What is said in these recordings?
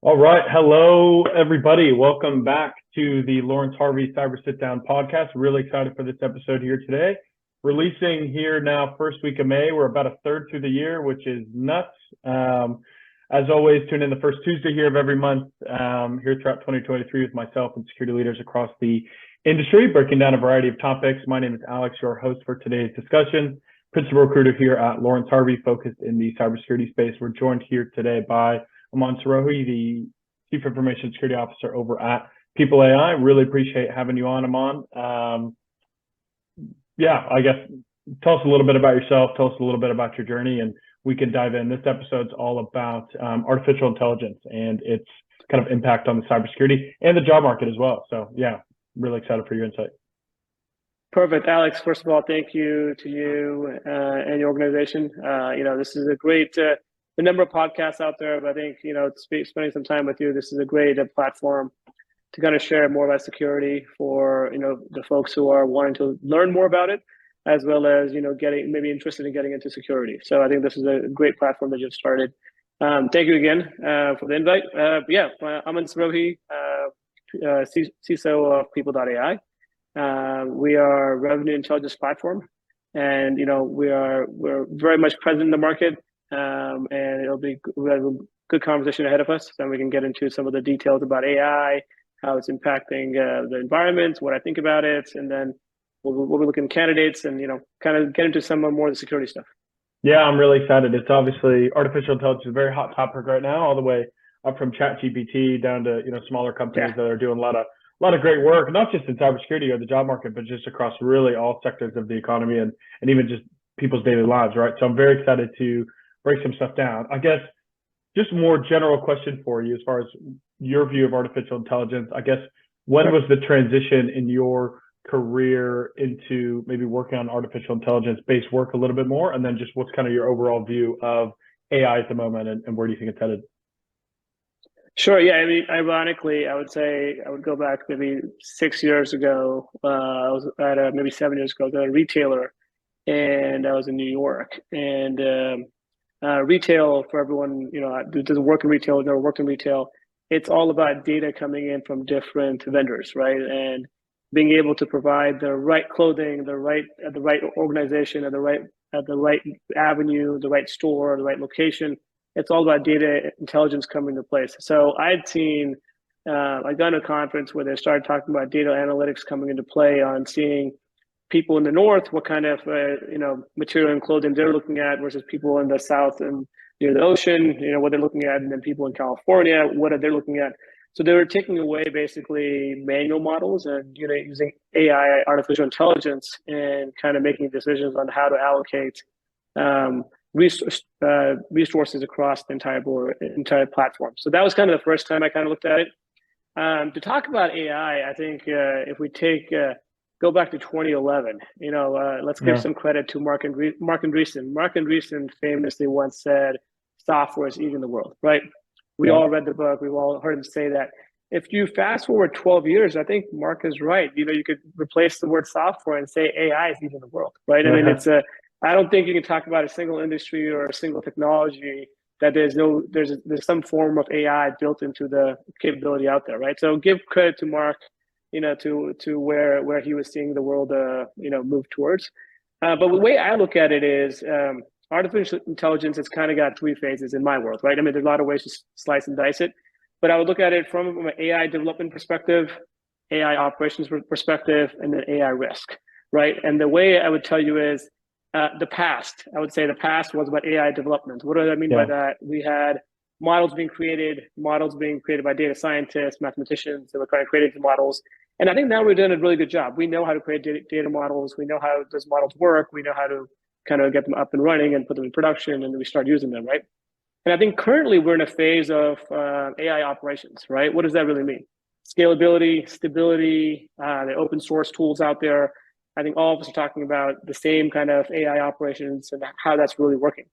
All right. Hello, everybody. Welcome back to the Lawrence Harvey Cyber Sit Down podcast. Really excited for this episode here today. Releasing here now, first week of May. We're about a third through the year, which is nuts. As always, tune in the first Tuesday here of every month here throughout 2023 with myself and security leaders across the industry, breaking down a variety of topics. My name is Alex, your host for today's discussion. Principal recruiter here at Lawrence Harvey, focused in the cybersecurity space. We're joined here today by Aman Sirohi, the Chief Information Security Officer over at People.ai. Really appreciate having you on, Aman. I guess tell us a little bit about yourself, tell us a little bit about your journey, and we can dive in. This episode's all about artificial intelligence and its kind of impact on the cybersecurity and the job market as well. So yeah, really excited for your insight. Perfect, Alex. First of all, thank you to you and your organization. This is a great, the number of podcasts out there, but I think, spending some time with you, this is a great platform to kind of share more about security for, the folks who are wanting to learn more about it, as well as, getting maybe interested in getting into security. So I think this is a great platform that you've started. Thank you again for the invite. Aman Sirohi, CISO of People.ai. We are a revenue intelligence platform, and we're very much present in the market, and we have a good conversation ahead of us. Then we can get into some of the details about AI, how it's impacting the environment, what I think about it, and then we'll be looking at candidates and kind of get into some more of the security stuff. Yeah, I'm really excited. It's obviously artificial intelligence is a very hot topic right now, all the way up from ChatGPT down to smaller companies that are doing a lot of great work, not just in cybersecurity or the job market, but just across really all sectors of the economy and even just people's daily lives, right? So I'm very excited to break some stuff down. I guess just more general question for you as far as your view of artificial intelligence. I guess when was the transition in your career into maybe working on artificial intelligence based work a little bit more? And then just what's kind of your overall view of AI at the moment and where do you think it's headed? Sure. Yeah. I mean, ironically, I would say I would go back maybe 6 years ago. I was at maybe 7 years ago, at a retailer, and I was in New York. And retail, for everyone who doesn't work in retail, never worked in retail, it's all about data coming in from different vendors, right? And being able to provide the right clothing, at the right organization, at the right avenue, the right store, the right location. It's all about data intelligence coming into place. So I'd seen, I got to a conference where they started talking about data analytics coming into play on seeing people in the north, what kind of material and clothing they're looking at versus people in the south and near the ocean, what they're looking at, and then people in California, what are they looking at? So they were taking away basically manual models and using AI, artificial intelligence, and kind of making decisions on how to allocate resources across the entire platform. So that was kind of the first time I kind of looked at it. To talk about AI, I think if we go back to 2011, let's give some credit to Mark Andreessen. Mark Andreessen famously once said, "Software is eating the world," right? We all read the book. We've all heard him say that. If you fast forward 12 years, I think Mark is right. You could replace the word software and say AI is eating the world, right? I mean, I don't think you can talk about a single industry or a single technology that there's some form of AI built into the capability out there, right? So give credit to Mark, to where he was seeing the world, move towards. But the way I look at it is artificial intelligence has kind of got three phases in my world, right? I mean, there's a lot of ways to slice and dice it, but I would look at it from an AI development perspective, AI operations perspective, and then AI risk, right? And the way I would tell you is, I would say the past was about AI development. What do I mean by that? We had models being created by data scientists, mathematicians that were kind of creating the models. And I think now we're doing a really good job. We know how to create data models. We know how those models work. We know how to kind of get them up and running and put them in production, and then we start using them, right? And I think currently we're in a phase of AI operations, right? What does that really mean? Scalability, stability, the open source tools out there. I think all of us are talking about the same kind of AI operations and how that's really working.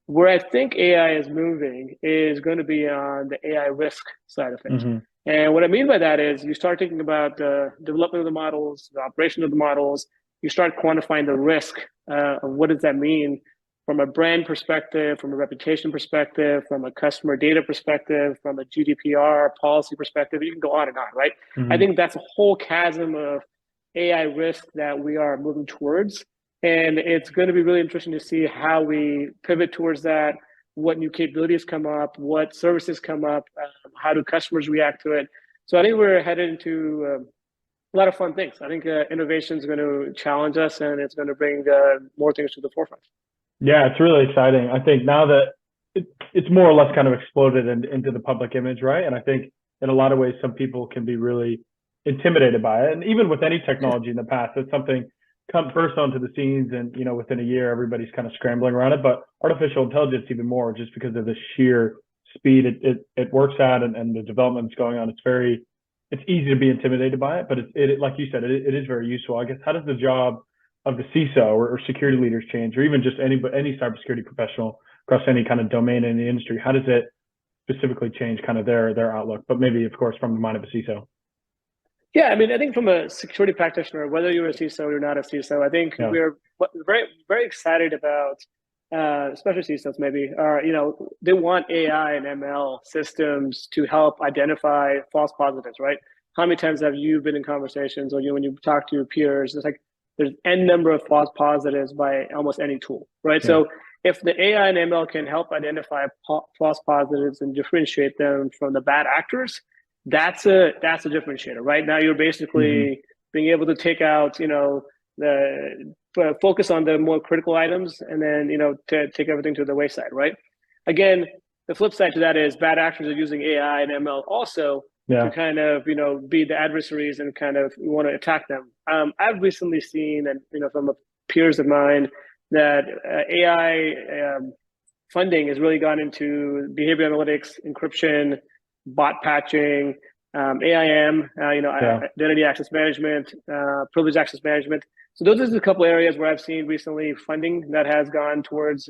Where I think AI is moving is going to be on the AI risk side of things. Mm-hmm. And what I mean by that is you start thinking about the development of the models, the operation of the models, you start quantifying the risk of what does that mean from a brand perspective, from a reputation perspective, from a customer data perspective, from a GDPR policy perspective. You can go on and on, right? I think that's a whole chasm of AI risk that we are moving towards. And it's going to be really interesting to see how we pivot towards that, what new capabilities come up, what services come up, how do customers react to it. So I think we're headed into a lot of fun things. I think innovation is going to challenge us, and it's going to bring more things to the forefront. Yeah, it's really exciting. I think now that it's more or less kind of exploded into the public image, right? And I think in a lot of ways, some people can be really intimidated by it. And even with any technology in the past, it's something burst onto the scenes, and within a year, everybody's kind of scrambling around it. But artificial intelligence even more, just because of the sheer speed it works at, and the development that's going on. It's easy to be intimidated by it, but it like you said, it is very useful. I guess, how does the job of the CISO or security leaders change, or even just any cybersecurity professional across any kind of domain in the industry? How does it specifically change kind of their outlook, but maybe, of course, from the mind of a CISO? Yeah, I mean, I think from a security practitioner, whether you're a CISO or not a CISO, I think we're very, very excited about, especially CISOs maybe, they want AI and ML systems to help identify false positives, right? How many times have you been in conversations, or when you talk to your peers, it's like there's n number of false positives by almost any tool, right? Yeah. So if the AI and ML can help identify false positives and differentiate them from the bad actors, that's a differentiator. Right now, you're basically being able to take out, focus on the more critical items, and then to take everything to the wayside, right? Again, the flip side to that is bad actors are using AI and ML also to kind of be the adversaries and kind of want to attack them. I've recently seen, and from peers of mine, that AI funding has really gone into behavior analytics, encryption, bot patching, AIM, identity access management, privileged access management. So those are a couple areas where I've seen recently funding that has gone towards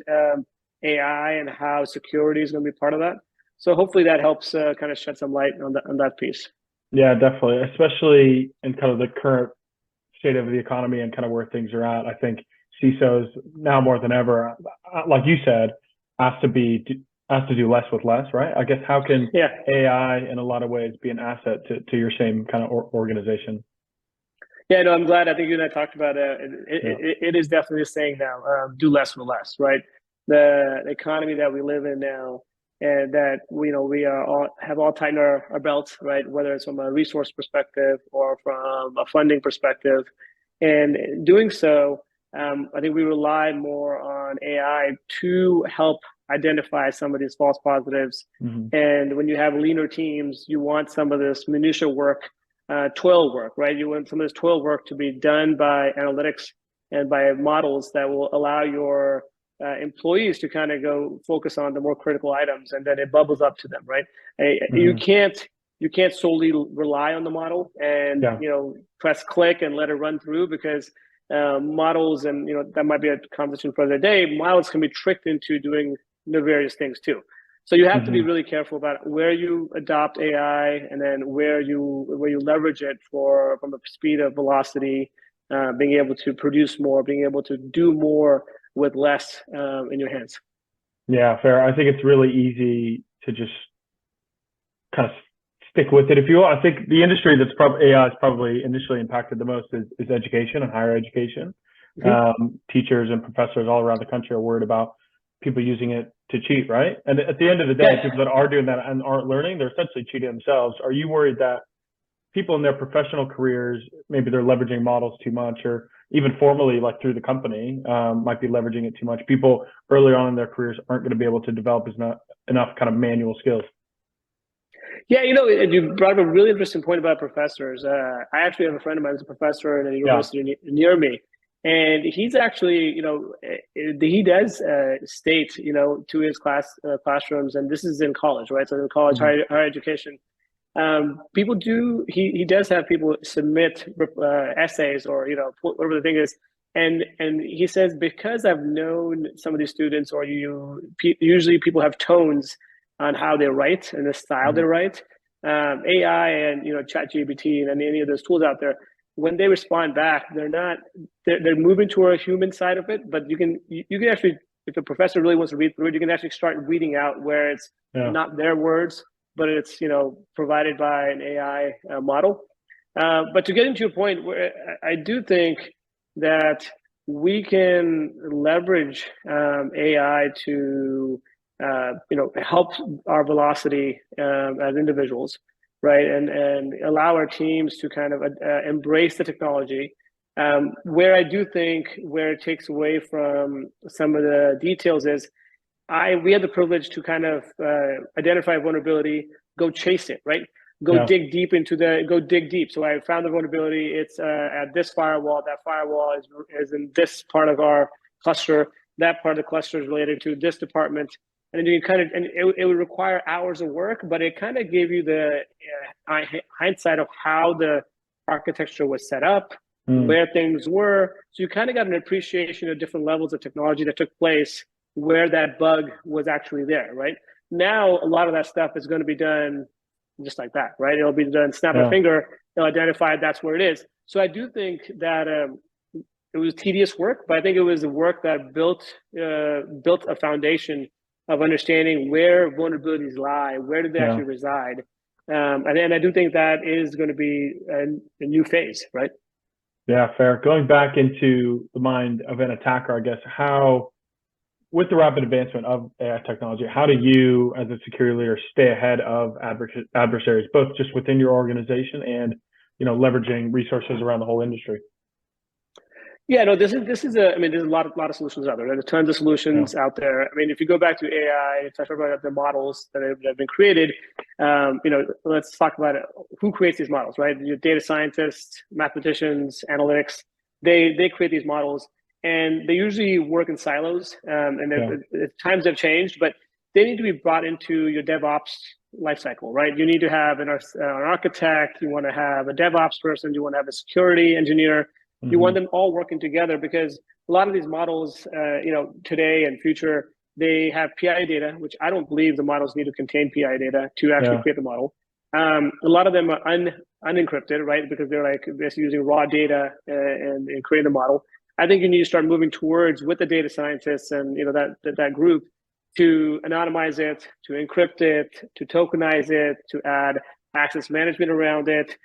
AI, and how security is going to be part of that. So hopefully that helps kind of shed some light on that piece. Yeah, definitely, especially in kind of the current state of the economy and kind of where things are at. I think CISOs now more than ever, like you said, has to do less with less, right? I guess, how can AI in a lot of ways be an asset to your same kind of organization? Yeah, no, I'm glad. I think you and I talked about it. It is definitely a saying now, do less with less, right? The economy that we live in now, and that we have all tightened our belts, right? Whether it's from a resource perspective or from a funding perspective. And doing so, I think we rely more on AI to help identify some of these false positives. And when you have leaner teams, you want some of this minutia work, toil work, right? You want some of this toil work to be done by analytics and by models that will allow your employees to kind of go focus on the more critical items, and then it bubbles up to them, right? You can't solely rely on the model and press click and let it run through, because models, and that might be a conversation for the day, models can be tricked into doing the various things too. So you have to be really careful about where you adopt AI, and then where you leverage it from the speed of velocity, being able to produce more, being able to do more with less in your hands. Yeah, fair. I think it's really easy to just kind of stick with it, if you will. I think the industry that's AI is probably initially impacted the most is education and higher education. Teachers and professors all around the country are worried about people using it to cheat, right? And at the end of the day, people that are doing that and aren't learning, they're essentially cheating themselves. Are you worried that people in their professional careers, maybe they're leveraging models too much, or even formally, like through the company, might be leveraging it too much? People earlier on in their careers aren't going to be able to develop enough kind of manual skills. Yeah, you brought up a really interesting point about professors. I actually have a friend of mine who's a professor at a university near me, and he's actually, he does state, to his classrooms, and this is in college, right? So in college, higher education, people do. He does have people submit essays, or whatever the thing is, and he says, because I've known some of these students, or usually people have tones on how they write and the style they write. AI and ChatGPT and any of those tools out there, when they respond back, they're moving to a human side of it, but you can actually if a professor really wants to read through it, you can actually start reading out where it's not their words, but it's provided by an AI model. But to get into your point, where I do think that we can leverage AI to help our velocity as individuals, right, and allow our teams to kind of embrace the technology. Where I do think where it takes away from some of the details is we had the privilege to kind of identify vulnerability, go chase it, right? Go dig deep. So I found the vulnerability. It's at this firewall. That firewall is in this part of our cluster. That part of the cluster is related to this department. And then you it would require hours of work, but it kind of gave you the hindsight of how the architecture was set up, where things were. So you kind of got an appreciation of different levels of technology that took place, where that bug was actually there, right? Now, a lot of that stuff is going to be done just like that, right? It'll be done, snap a finger, it'll identify that's where it is. So I do think that it was tedious work, but I think it was the work that built a foundation of understanding where vulnerabilities lie, where do they actually reside. And I do think that is going to be a new phase, right? Yeah, fair. Going back into the mind of an attacker, I guess, with the rapid advancement of AI technology, how do you, as a security leader, stay ahead of adversaries, both just within your organization and, leveraging resources around the whole industry? Yeah, no, there's a lot of solutions out there. There's tons of solutions out there. I mean, if you go back to AI, talk about the models that have been created, let's talk about it. Who creates these models, right? Your data scientists, mathematicians, analytics, they create these models. And they usually work in silos, times have changed, but they need to be brought into your DevOps lifecycle, right? You need to have an architect, you want to have a DevOps person, you want to have a security engineer, you want them all working together, because a lot of these models, today and future, they have PI data, which I don't believe the models need to contain PI data to actually create the model. A lot of them are unencrypted, right? Because they're basically using raw data and creating the model. I think you need to start moving towards, with the data scientists and that group, to anonymize it, to encrypt it, to tokenize it, to add access management around it.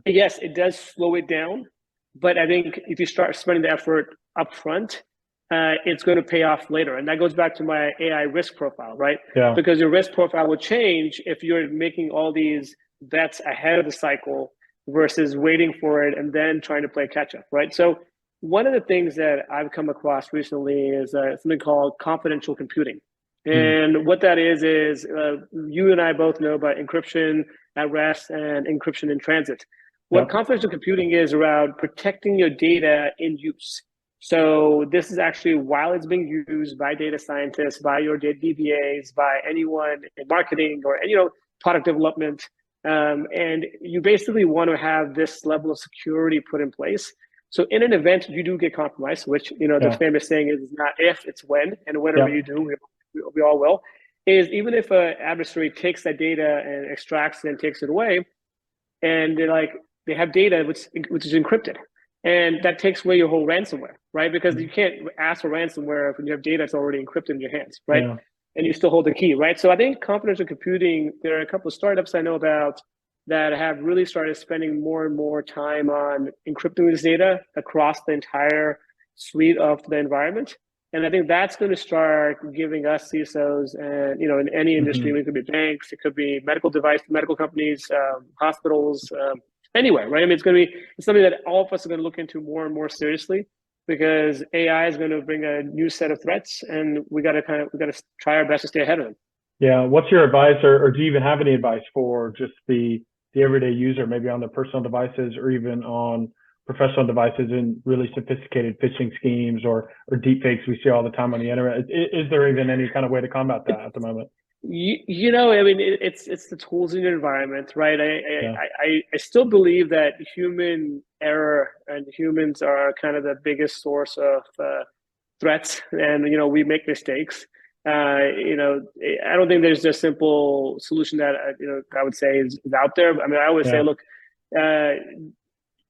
Yes, it does slow it down, but I think if you start spending the effort up front, it's going to pay off later. And that goes back to my AI risk profile, right? Yeah. Because your risk profile will change if you're making all these bets ahead of the cycle versus waiting for it and then trying to play catch up, right? So one of the things that I've come across recently is something called confidential computing. And what that is you and I both know about encryption at rest and encryption in transit. What confidential computing is around protecting your data in use. So this is actually while it's being used by data scientists, by your DBAs, by anyone in marketing or product development. And you basically want to have this level of security put in place. So in an event you do get compromised, which the famous saying is not if, it's when, and whenever you do, we all will. Is even if an adversary takes that data and extracts it and takes it away, and they have data which is encrypted, and that takes away your whole ransomware, right? Because you can't ask for ransomware when you have data that's already encrypted in your hands, right? Yeah. And you still hold the key, right? So I think confidential computing, there are a couple of startups I know about that have really started spending more and more time on encrypting this data across the entire suite of the environment. And I think that's going to start giving us CISOs and, in any industry, it could be banks, it could be medical companies, hospitals, anywhere, right? I mean, it's something that all of us are going to look into more and more seriously, because AI is going to bring a new set of threats, and we got to try our best to stay ahead of them. Yeah. What's your advice, or do you even have any advice for just the everyday user, maybe on their personal devices or even on professional devices, in really sophisticated phishing schemes or deep fakes we see all the time on the internet? Is there even any kind of way to combat that at the moment? I mean, it's the tools in your environment, right? I still believe that human error and humans are kind of the biggest source of threats, and we make mistakes. I don't think there's a simple solution that I would say is out there. I mean, I always say, look,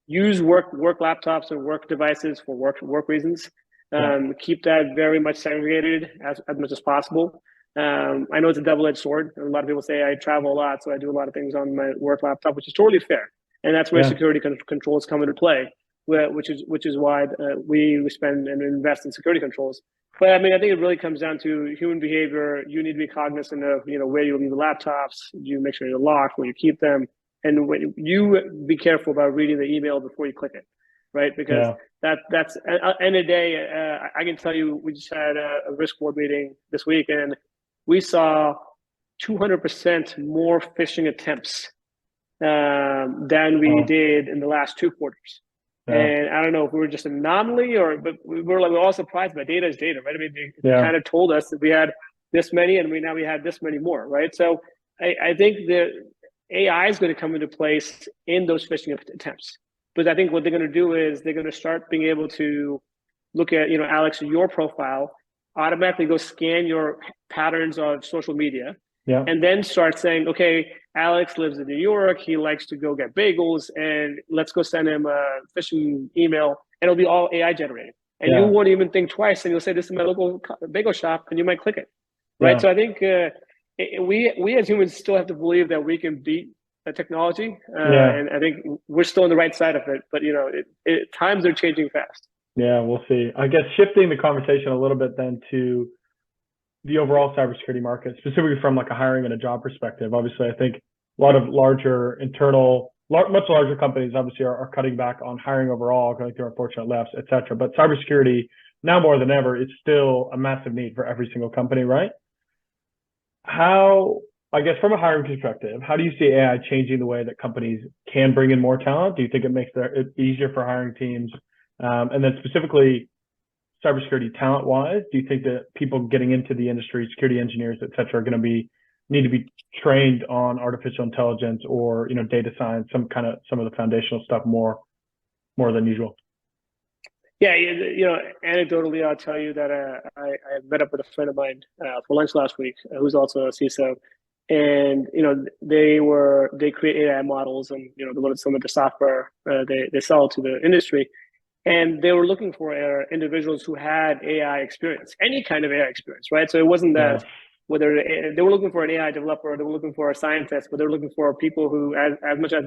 use work laptops and work devices for work reasons. Keep that very much segregated as much as possible. I know it's a double-edged sword. A lot of people say I travel a lot, so I do a lot of things on my work laptop, which is totally fair. And that's where security controls come into play, which is why we spend and invest in security controls. But I mean, I think it really comes down to human behavior. You need to be cognizant of, where you leave the laptops. You make sure you're locked, where you keep them, and when you be careful about reading the email before you click it, right? Because that's end of the day. I can tell you, we just had a risk board meeting this week, and we saw 200% more phishing attempts than we did in the last 2 quarters. And I don't know if we were just an anomaly but we're all surprised, but data is data, right? I mean, they kind of told us that we had this many and now we had this many more, right? So I think the AI is going to come into place in those phishing attempts. But I think what they're going to do is they're going to start being able to look at, Alex, your profile, automatically go scan your patterns of social media, and then start saying, okay, Alex lives in New York. He likes to go get bagels, and let's go send him a phishing email, and it'll be all AI generated. And you won't even think twice, and you'll say, this is my local bagel shop, and you might click it, right? So I think we as humans still have to believe that we can beat the technology, and I think we're still on the right side of it. But times are changing fast. Yeah, we'll see. I guess shifting the conversation a little bit then to the overall cybersecurity market, specifically from like a hiring and a job perspective. Obviously, I think a lot of much larger companies obviously are cutting back on hiring overall, going through unfortunate layoffs, et cetera. But cybersecurity, now more than ever, it's still a massive need for every single company, right? I guess from a hiring perspective, how do you see AI changing the way that companies can bring in more talent? Do you think it makes it easier for hiring teams? And then specifically, cybersecurity talent-wise, do you think that people getting into the industry, security engineers, et cetera, are going to need to be trained on artificial intelligence or data science, some of the foundational stuff more than usual? Yeah, anecdotally, I'll tell you that I met up with a friend of mine for lunch last week, who's also a CISO, and they create AI models and some of the software they sell to the industry. And they were looking for individuals who had AI experience, any kind of AI experience, right? So it wasn't that whether they were looking for an AI developer, they were looking for a scientist, but they were looking for people who, as much as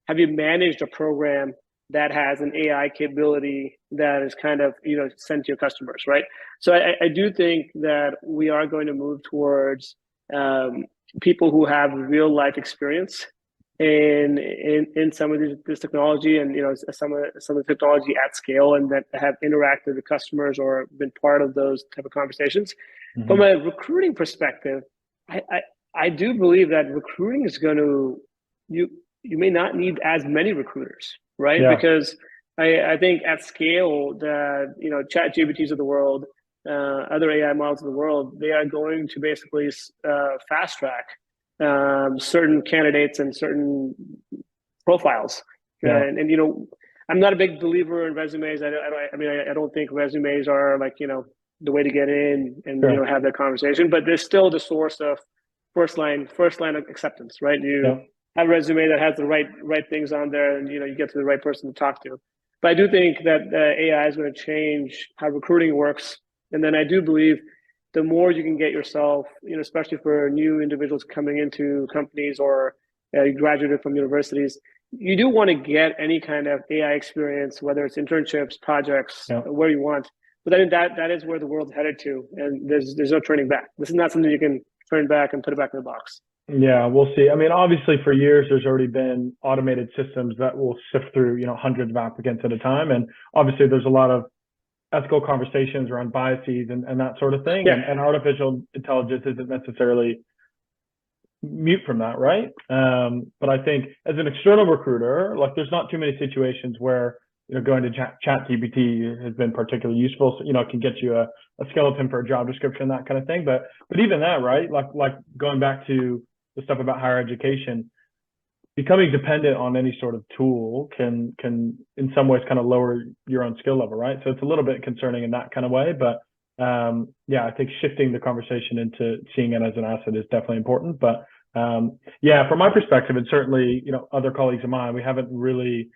have you managed a program that has an AI capability that is kind of sent to your customers, right? So I do think that we are going to move towards people who have real life experience in some of this technology, and some of the technology at scale, and that have interacted with customers or been part of those type of conversations. Mm-hmm. From a recruiting perspective, I do believe that recruiting is going to you may not need as many recruiters, right? Yeah. Because I think at scale that chat GPTs of the world, other AI models of the world, they are going to basically fast track certain candidates and certain profiles. Yeah. And I'm not a big believer in resumes. I don't think resumes are like the way to get in and have that conversation, but there's still the source of first line of acceptance, right? You have a resume that has the right things on there, and you get to the right person to talk to. But I do think that AI is going to change how recruiting works, and then I do believe the more you can get yourself, especially for new individuals coming into companies or you graduated from universities, you do want to get any kind of AI experience, whether it's internships, projects, where you want. But I think that is where the world's headed to, and there's no turning back. This is not something you can turn back and put it back in the box. Yeah, we'll see. I mean, obviously for years, there's already been automated systems that will sift through, hundreds of applicants at a time. And obviously there's a lot of ethical conversations around biases and that sort of thing. Yeah. And artificial intelligence isn't necessarily mute from that, right? But I think as an external recruiter, like there's not too many situations where going to chat GPT has been particularly useful. So, it can get you a skeleton for a job description, that kind of thing. But even that, right? Like going back to the stuff about higher education, becoming dependent on any sort of tool can in some ways kind of lower your own skill level, right? So it's a little bit concerning in that kind of way. But I think shifting the conversation into seeing it as an asset is definitely important. But from my perspective, and certainly other colleagues of mine, we haven't really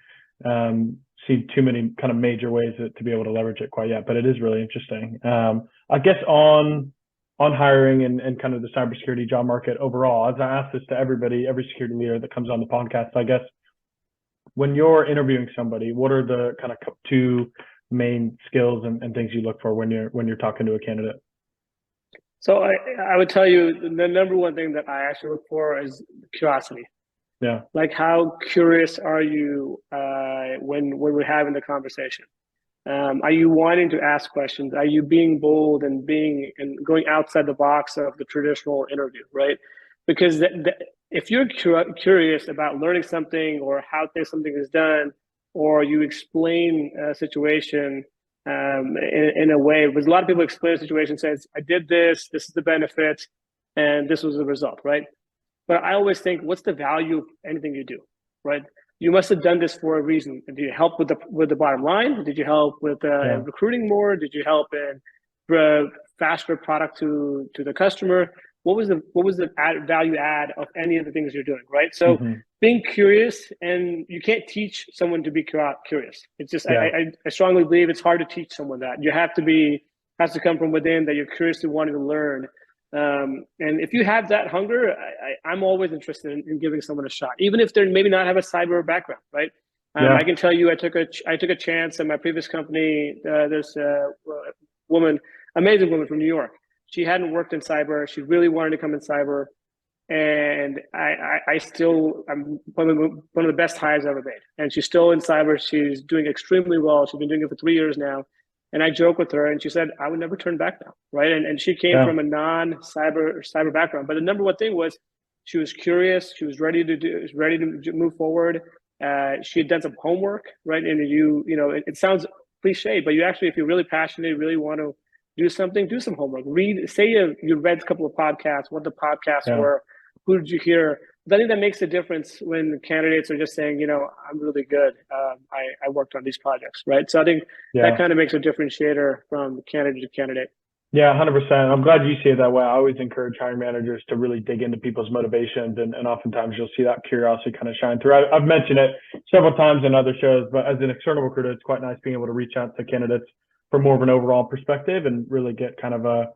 seen too many kind of major ways to be able to leverage it quite yet, but it is really interesting. I guess on hiring and kind of the cybersecurity job market overall, as I ask this to everybody, every security leader that comes on the podcast, I guess when you're interviewing somebody, what are the kind of two main skills and things you look for when you're talking to a candidate? So I would tell you the number one thing that I actually look for is curiosity. Yeah. Like, how curious are you when we're having the conversation? Are you wanting to ask questions? Are you being bold and going outside the box of the traditional interview, right? Because if you're curious about learning something or how something is done, or you explain a situation in a way, because a lot of people explain a situation, says, I did this, this is the benefit, and this was the result, right? But I always think, what's the value of anything you do, right? You must have done this for a reason. Did you help with the bottom line? Did you help with recruiting more? Did you help in faster product to the customer? What was the value add of any of the things you're doing, right? So being curious, and you can't teach someone to be curious. It's just I strongly believe it's hard to teach someone that. You have to has to come from within, that you're curious to wanting to learn. And if you have that hunger, I'm always interested in giving someone a shot, even if they're maybe not have a cyber background, right? I can tell you, I took a chance in my previous company. There's a woman, amazing woman from New York. She hadn't worked in cyber. She really wanted to come in cyber, and I'm one of the best hires I've ever made. And she's still in cyber. She's doing extremely well. She's been doing it for 3 years now. And I joke with her, and she said, I would never turn back now, right? And she came from a non-cyber background. But the number one thing was, she was curious. She was ready to move forward. She had done some homework, right? And it sounds cliche, but if you're really passionate, really want to do something, do some homework. Say you read a couple of podcasts, what the podcasts were, who did you hear? I think that makes a difference when candidates are just saying, I'm really good. I worked on these projects, right? So I think that kind of makes a differentiator from candidate to candidate. Yeah, 100%. I'm glad you see it that way. I always encourage hiring managers to really dig into people's motivations, and oftentimes you'll see that curiosity kind of shine through. I've mentioned it several times in other shows, but as an external recruiter, it's quite nice being able to reach out to candidates for more of an overall perspective and really get kind of a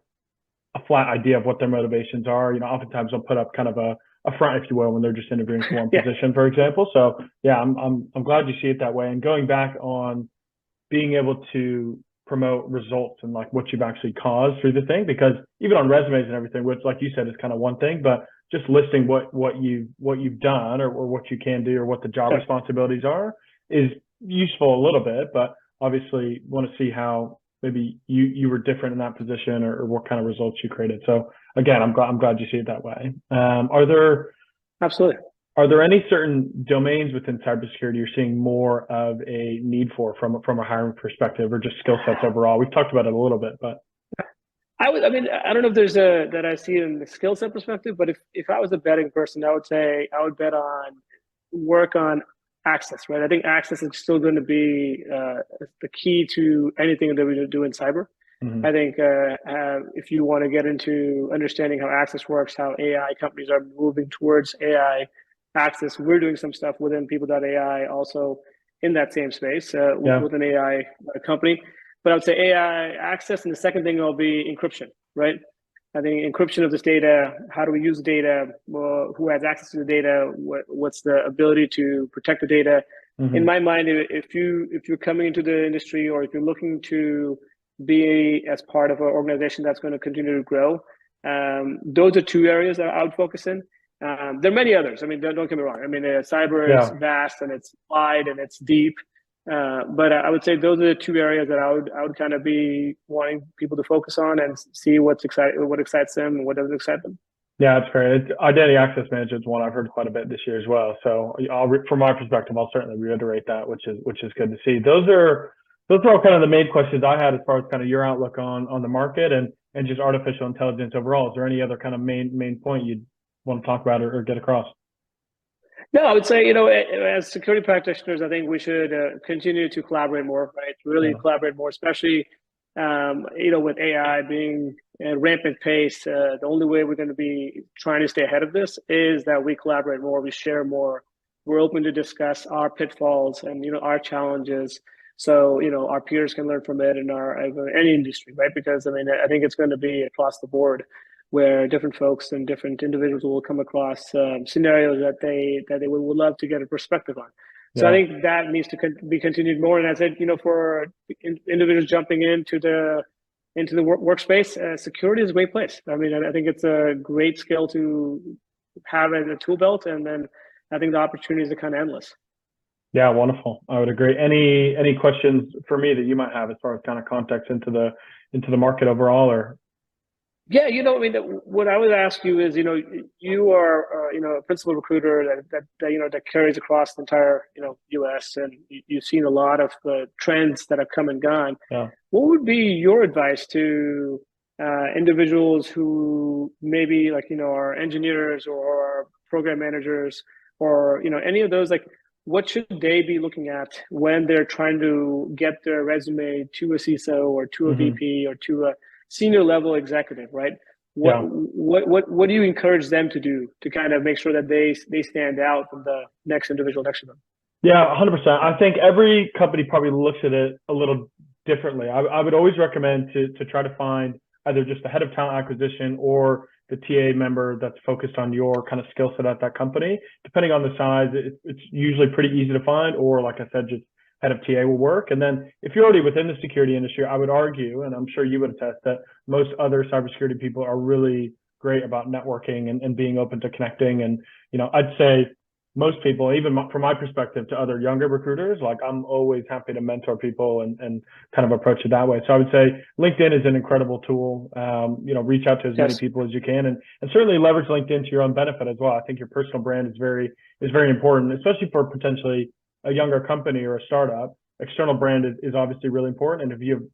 flat idea of what their motivations are. Oftentimes they'll put up kind of a front, if you will, when they're just interviewing for one position, for example. So yeah, I'm glad you see it that way. And going back on being able to promote results and like what you've actually caused through the thing, because even on resumes and everything, which like you said is kind of one thing, but just listing what you've done or what you can do or what the job responsibilities are is useful a little bit, but obviously want to see how maybe you were different in that position or what kind of results you created. So again, I'm glad you see it that way. Absolutely. Are there any certain domains within cybersecurity you're seeing more of a need for from a hiring perspective, or just skill sets overall? We've talked about it a little bit, but I don't know if there's that I see in the skill set perspective, but if I was a betting person, I would say I would bet on work on access, right? I think access is still going to be the key to anything that we do in cyber. I think if you want to get into understanding how access works, how AI companies are moving towards AI access, we're doing some stuff within People.ai also in that same space with an AI company. But I would say AI access, and the second thing will be encryption, right? I think encryption of this data, how do we use the data, who has access to the data, what's the ability to protect the data. In my mind, if you're coming into the industry, or if you're looking to be as part of an organization that's going to continue to grow, those are two areas that I would focus in. There are many others. I mean, don't get me wrong. I mean, cyber is vast and it's wide and it's deep. But I would say those are the two areas that I would kind of be wanting people to focus on and see what excites them and what doesn't excite them. Yeah, that's great. Identity access management is one I've heard quite a bit this year as well. So from my perspective, I'll certainly reiterate that, which is good to see. Those are all kind of the main questions I had as far as kind of your outlook on the market and just artificial intelligence overall. Is there any other kind of main point you'd want to talk about or get across? No, I would say, as security practitioners, I think we should continue to collaborate more, right? Really collaborate more, especially, with AI being at rampant pace. The only way we're going to be trying to stay ahead of this is that we collaborate more, we share more we're open to discuss our pitfalls and our challenges, so our peers can learn from it in any industry, right? Because I mean, I think it's going to be across the board, where different folks and different individuals will come across scenarios that they would love to get a perspective on. So Yeah. I think that needs to be continued more. And I said, for individuals jumping into the workspace, security is a great place. I mean, I think it's a great skill to have as a tool belt, and then I think the opportunities are kind of endless. Yeah, wonderful. I would agree. Any questions for me that you might have as far as kind of context into the market overall, or? Yeah, I mean, what I would ask you is, you are, a principal recruiter that carries across the entire, U.S., and you've seen a lot of the trends that have come and gone. Yeah. What would be your advice to individuals who maybe are engineers or program managers, or, any of those, what should they be looking at when they're trying to get their resume to a CISO or to a VP or to a senior level executive, right? What do you encourage them to do to kind of make sure that they stand out from the next individual next to them? Yeah, 100%. I think every company probably looks at it a little differently. I would always recommend to try to find either just the head of talent acquisition or the TA member that's focused on your kind of skill set at that company. Depending on the size, it's usually pretty easy to find, or like I said, just head of TA will work. And then if you're already within the security industry, I would argue, and I'm sure you would attest, that most other cybersecurity people are really great about networking and being open to connecting. And, I'd say most people, even from my perspective to other younger recruiters, I'm always happy to mentor people and kind of approach it that way. So I would say LinkedIn is an incredible tool. Reach out to as many people as you can, and certainly leverage LinkedIn to your own benefit as well. I think your personal brand is very important, especially for potentially a younger company or a startup. External brand is obviously really important. And if you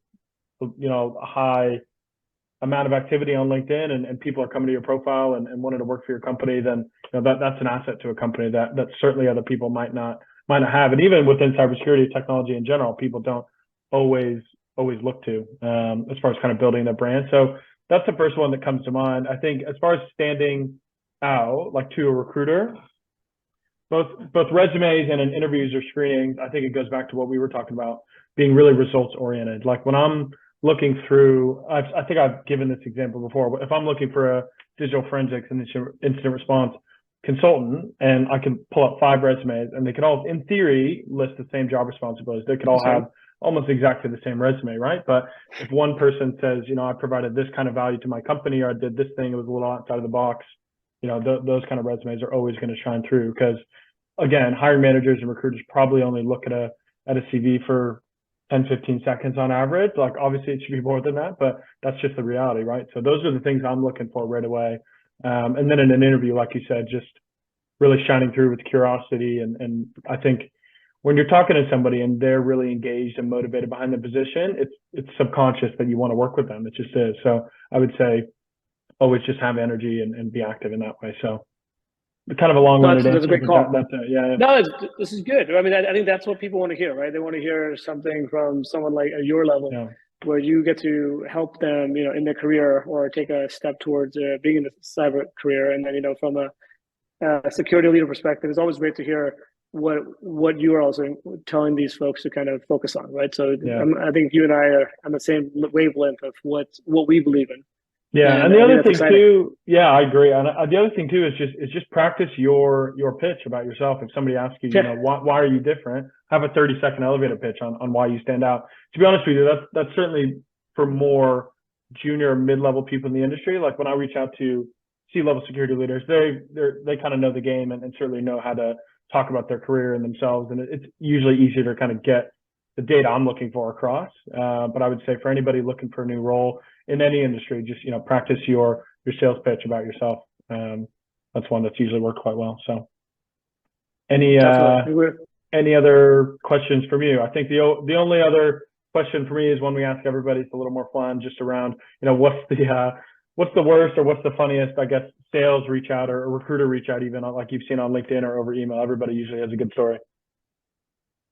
have, a high amount of activity on LinkedIn and people are coming to your profile and wanting to work for your company, then that's an asset to a company that certainly other people might not have. And even within cybersecurity technology in general, people don't always look to as far as kind of building their brand. So that's the first one that comes to mind. I think as far as standing out, to a recruiter, both resumes and in interviews or screenings, I think it goes back to what we were talking about, being really results oriented. When I'm looking through, I think I've given this example before, but if I'm looking for a digital forensics and incident response consultant, and I can pull up 5 resumes, and they could all, in theory, list the same job responsibilities. They could all have almost exactly the same resume, right? But if one person says, I provided this kind of value to my company, or I did this thing, it was a little outside of the box, those kind of resumes are always going to shine through, because again, hiring managers and recruiters probably only look at a CV for 10, 15 seconds on average. Obviously it should be more than that, but that's just the reality, right? So those are the things I'm looking for right away. And then in an interview, like you said, just really shining through with curiosity. And I think when you're talking to somebody and they're really engaged and motivated behind the position, it's subconscious that you want to work with them. It just is. So I would say always just have energy and be active in that way. So kind of a long-winded answer. That's a great call. That's it. Yeah. No, this is good. I mean, I think that's what people want to hear, right? They want to hear something from someone like at your level, where you get to help them, in their career, or take a step towards being in the cyber career. And then, from a security leader perspective, it's always great to hear what you are also telling these folks to kind of focus on, right? So I think you and I are on the same wavelength of what we believe in. Yeah, and the other thing too, I agree. And the other thing too is just practice your pitch about yourself. If somebody asks you, why are you different? Have a 30-second elevator pitch on why you stand out. To be honest with you, that's certainly for more junior, mid-level people in the industry. When I reach out to C-level security leaders, they kind of know the game and certainly know how to talk about their career and themselves. And it's usually easier to kind of get the data I'm looking for across. But I would say for anybody looking for a new role in any industry, just practice your sales pitch about yourself. That's one that's usually worked quite well. So any other questions from you? I think the only other question for me is one we ask everybody. It's a little more fun, just around what's the worst or what's the funniest, I guess, sales reach out or recruiter reach out, even like you've seen on LinkedIn or over email. Everybody usually has a good story.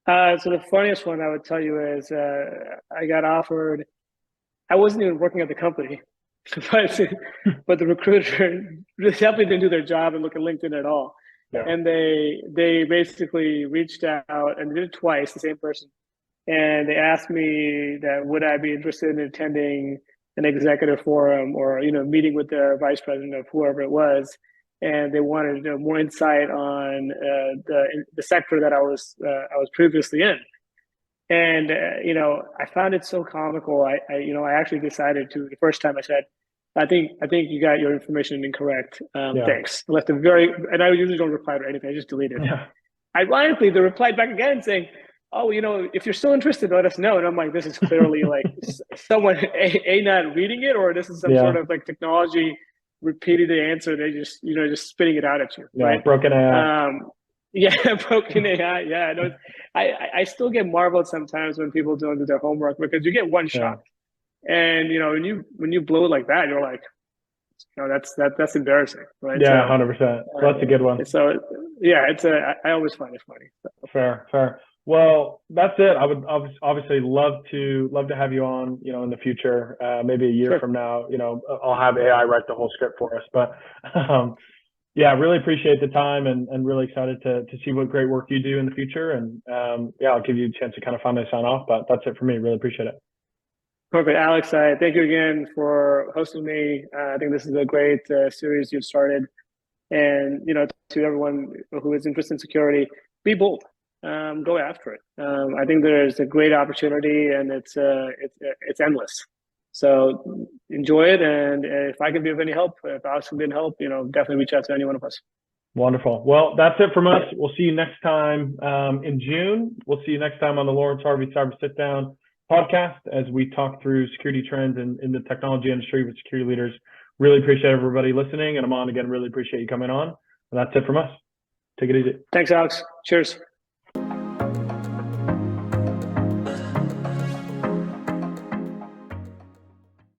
So the funniest one I would tell you is I got offered. I wasn't even working at the company, but the recruiter definitely didn't do their job and look at LinkedIn at all. Yeah. And they basically reached out and did it twice, the same person. And they asked me that would I be interested in attending an executive forum or meeting with their vice president of whoever it was, and they wanted more insight on the sector that I was previously in. And I found it so comical. I actually decided to, the first time I said, I think you got your information incorrect. Thanks. I left a and I usually don't reply to anything. I just delete it. Yeah. Ironically, they replied back again saying, "Oh, if you're still interested, let us know." And I'm like, this is clearly like someone not reading it, or this is some sort of like technology repeating the answer. They just just spitting it out at you, right? Broken AI. Broken AI. Yeah, I still get marveled sometimes when people don't do their homework, because you get one shot, and when you blow it like that, you're like, that's embarrassing, right? Yeah, 100%. That's a good one. So yeah, I always find it funny. So. Fair. Well, that's it. I would obviously love to have you on, in the future, maybe a year from now. I'll have AI write the whole script for us. But yeah, really appreciate the time and really excited to see what great work you do in the future. And I'll give you a chance to kind of finally sign off. But that's it for me. Really appreciate it. Perfect, Alex. I thank you again for hosting me. I think this is a great series you've started. And to everyone who is interested in security, be bold. Go after it. I think there's a great opportunity, and it's endless. So enjoy it, and if I can be of any help, if Alex can be of help, definitely reach out to any one of us. Wonderful. Well, that's it from us. We'll see you next time in June. We'll see you next time on the Lawrence Harvey Cyber Sit Down podcast as we talk through security trends in the technology industry with security leaders. Really appreciate everybody listening, and Aman, again, really appreciate you coming on. And that's it from us. Take it easy. Thanks, Alex. Cheers.